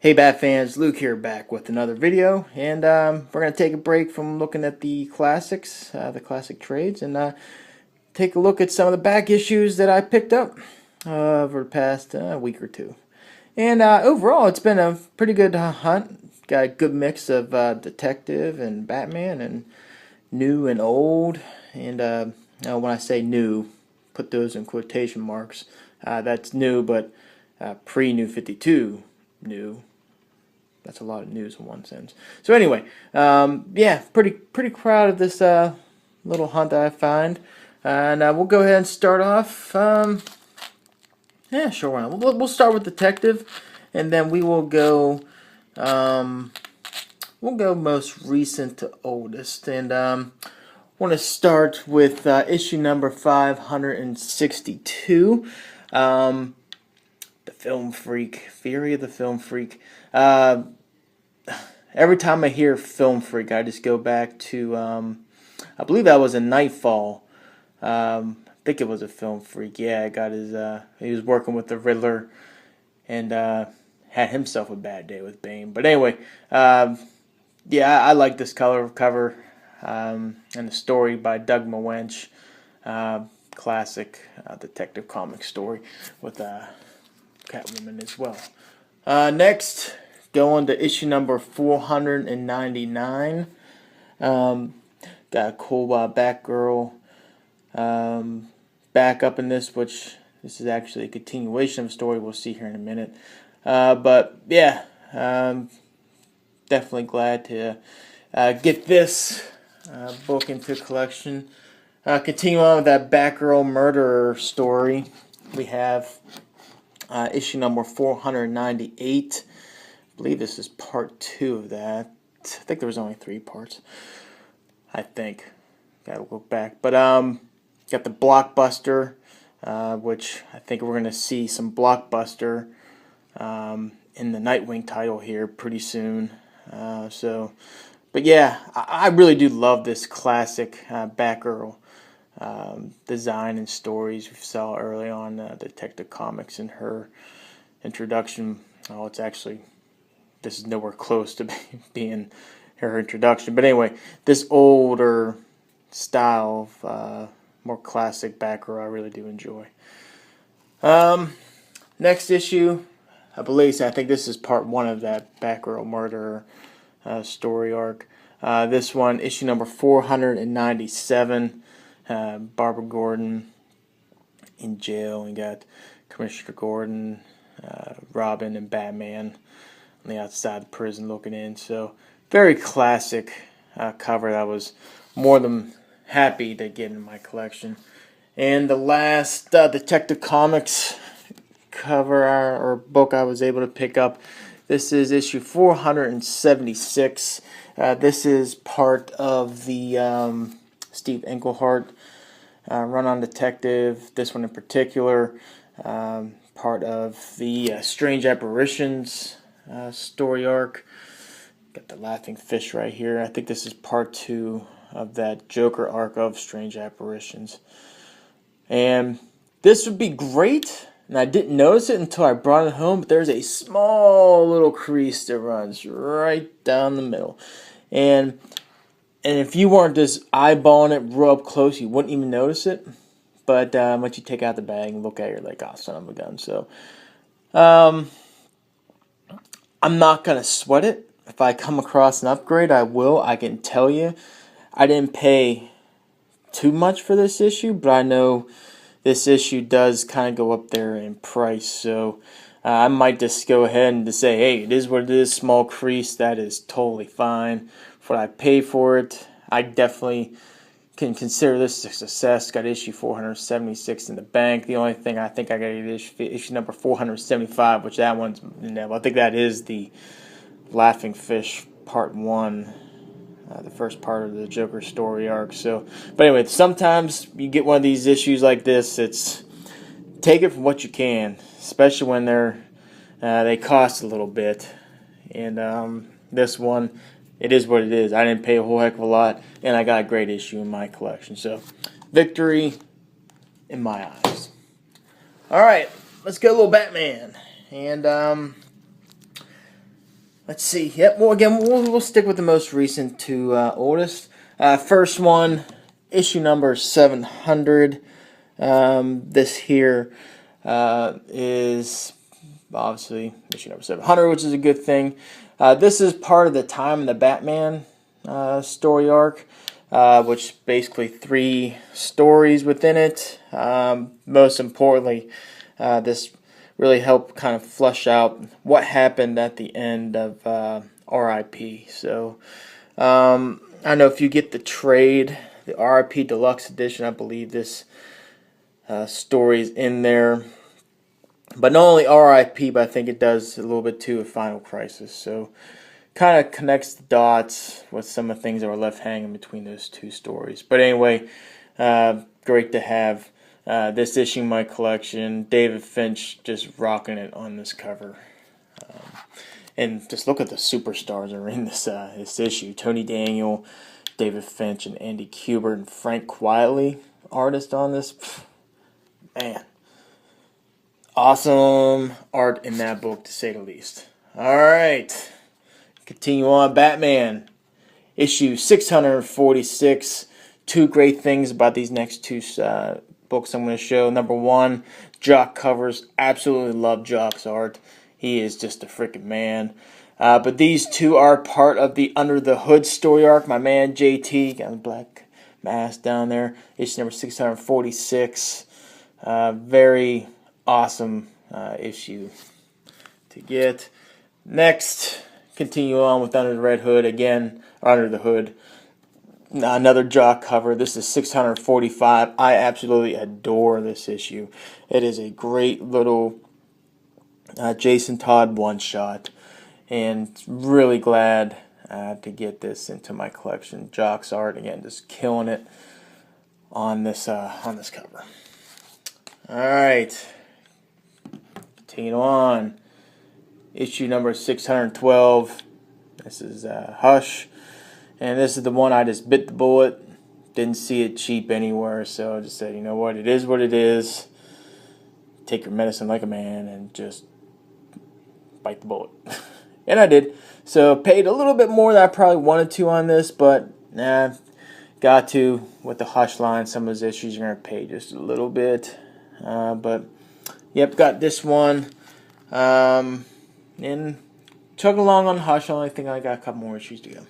Hey Bat fans, Luke here back with another video, and we're going to take a break from looking at the classics, the classic trades, and take a look at some of the back issues that I picked up over the past week or two. And overall, it's been a pretty good hunt. Got a good mix of detective and Batman, and new and old. And when I say new, put those in quotation marks. That's new, but pre-New 52 new. That's a lot of news in one sense. So anyway, yeah, pretty proud of this little hunt that I find, and we'll go ahead and start off. Yeah, sure. Why not? We'll start with detective, and then we will go. We'll go most recent to oldest, and want to start with issue number 562. The Film Freak, Fury of the Film Freak. Every time I hear Film Freak, I just go back to, I believe that was a Nightfall. I think it was a Film Freak. Yeah, got his, he was working with the Riddler and had himself a bad day with Bane. But anyway, yeah, I like this cover and the story by Doug Moench. Classic detective comic story with Catwoman as well. Next, going to issue number 499. Got a cool Batgirl back up in this, which this is actually a continuation of a story we'll see here in a minute. But yeah, definitely glad to get this book into collection. Continue on with that Batgirl murderer story. We have issue number 498. I believe this is part 2 of that. I think there was only 3 parts. I think. Gotta look back. But got the Blockbuster, which I think we're gonna see some Blockbuster in the Nightwing title here pretty soon. But yeah, I really do love this classic Batgirl design and stories we saw early on Detective Comics in her introduction. Oh, it's actually, this is nowhere close to being her introduction. But anyway, this older style of more classic Batgirl I really do enjoy. Next issue, I think this is part 1 of that Batgirl murder story arc. This one, issue number 497. Barbara Gordon in jail, and got Commissioner Gordon, Robin, and Batman on the outside of the prison looking in. So very classic cover that I was more than happy to get in my collection. And the last Detective Comics cover or book I was able to pick up, this is issue 476. This is part of the Steve Englehart Run on Detective. This one in particular, part of the Strange Apparitions story arc. Got the laughing fish right here. I think this is part 2 of that Joker arc of Strange Apparitions. And this would be great, and I didn't notice it until I brought it home, but there's a small little crease that runs right down the middle. And if you weren't just eyeballing it real up close, you wouldn't even notice it. But once you take out the bag and look at it, you're like, oh, son of a gun. So I'm not going to sweat it. If I come across an upgrade, I will. I can tell you, I didn't pay too much for this issue, but I know this issue does kind of go up there in price. So I might just go ahead and just say, hey, it is what it is. Small crease, that is totally fine. For what I pay for it, I definitely can consider this a success. Got issue 476 in the bank. The only thing I think I got issue number 475, which that one's, I think that is the Laughing Fish part 1, the first part of the Joker story arc. So, but anyway, sometimes you get one of these issues like this. It's take it for what you can, especially when they cost a little bit. And this one, it is what it is. I didn't pay a whole heck of a lot, and I got a great issue in my collection. So, victory in my eyes. All right, let's go a little Batman. And let's see. Yep. Well, again, we'll stick with the most recent to oldest. First one, issue number 700. This here is obviously issue number 700, which is a good thing. This is part of the Time in the Batman story arc, which basically 3 stories within it. Most importantly, this really helped kind of flush out what happened at the end of RIP. So I know if you get the trade, the RIP Deluxe Edition, I believe this story's in there. But not only RIP, but I think it does a little bit too with Final Crisis. So kind of connects the dots with some of the things that were left hanging between those 2 stories. But anyway, great to have this issue in my collection. David Finch just rocking it on this cover. And just look at the superstars that are in this issue. Tony Daniel, David Finch, and Andy Kubert, and Frank Quietly, artist on this. Man. Awesome art in that book, to say the least. Alright. Continue on. Batman. Issue 646. 2 great things about these next 2 books I'm going to show. Number 1, Jock covers. Absolutely love Jock's art. He is just a freaking man. But these 2 are part of the Under the Hood story arc. My man JT, got a black mask down there. Issue number 646. Very awesome issue to get. Next, continue on with Under the Red Hood again, or Under the Hood. Another Jock cover. This is 645. I absolutely adore this issue. It is a great little Jason Todd one-shot, and really glad to get this into my collection. Jock's art, again, just killing it on this cover. Alright. Continue on. Issue number 612. This is Hush. And this is the one I just bit the bullet. Didn't see it cheap anywhere, so I just said, you know what, it is what it is. Take your medicine like a man and just bite the bullet. And I did. So paid a little bit more than I probably wanted to on this, but got to. With the Hush line, some of those issues you're going to pay just a little bit. But yep, got this one. And chugging along on Hush. I only think I got a couple more issues to go.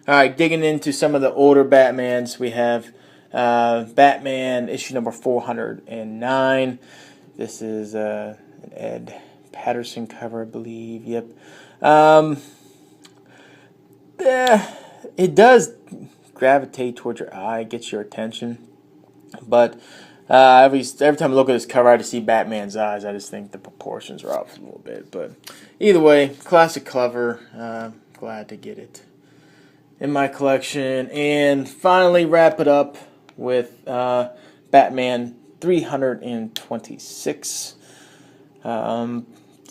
Alright, digging into some of the older Batmans. We have Batman issue number 409. This is an Ed Patterson cover, I believe. Yep. It does gravitate towards your eye, gets your attention. But every time I look at this cover, I just see Batman's eyes. I just think the proportions are off a little bit. But either way, classic cover. Glad to get it in my collection. And finally wrap it up with Batman 326.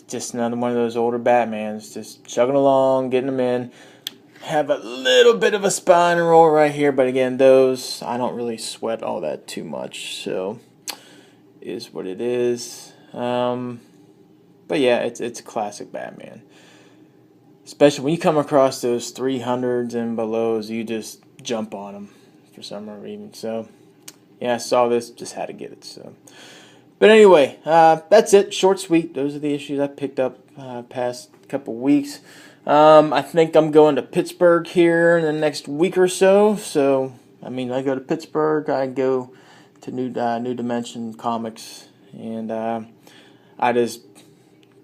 Just another one of those older Batmans. Just chugging along, getting them in. Have a little bit of a spine roll right here, but again, those I don't really sweat all that too much, so is what it is. But yeah, it's a classic Batman. Especially when you come across those 300s and belows, you just jump on them for some reason. So yeah, I saw this, just had to get it. So, but anyway, that's it. Short, sweet. Those are the issues I picked up past couple weeks. I think I'm going to Pittsburgh here in the next week or so. So, I mean, I go to Pittsburgh, I go to New Dimension Comics, and I just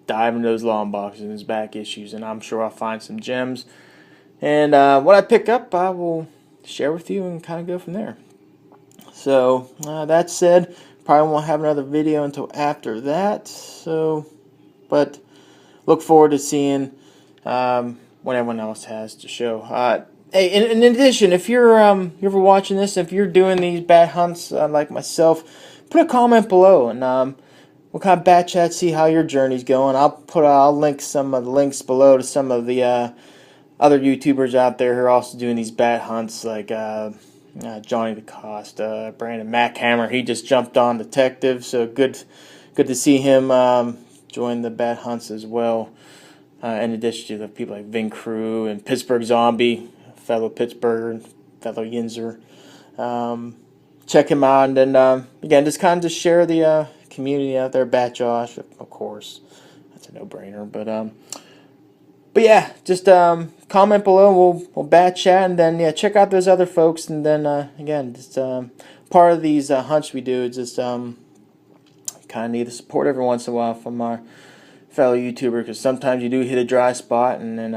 dive into those long boxes and those back issues, and I'm sure I'll find some gems. And what I pick up, I will share with you and kind of go from there. So, that said, probably won't have another video until after that. So, but look forward to seeing what everyone else has to show. Hey, in addition, if you're ever watching this, if you're doing these bat hunts like myself, put a comment below, and we'll kind of bat chat, see how your journey's going. I'll link some of the links below to some of the other YouTubers out there who are also doing these bat hunts, like Johnny DaCosta, Brandon McHammer. He just jumped on Detective, so good to see him join the bat hunts as well. in addition to the people like Vin Crew and PghZombie, fellow Pittsburgher, fellow Yinzer. Check him out, and then again, just kind of just share the community out there. Bat Josh, of course, that's a no-brainer. But yeah, just comment below. We'll bat chat, and then yeah, check out those other folks, and then again, just part of these hunts we do is just kind of need the support every once in a while from our fellow YouTuber, because sometimes you do hit a dry spot, and then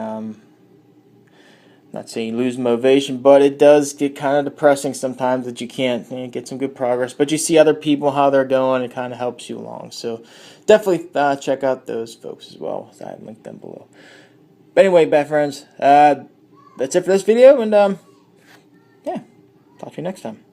not saying you lose motivation, but it does get kind of depressing sometimes that you can't get some good progress. But you see other people, how they're going, it kind of helps you along. So definitely check out those folks as well. I linked them below. But anyway, bat friends, that's it for this video, and yeah, talk to you next time.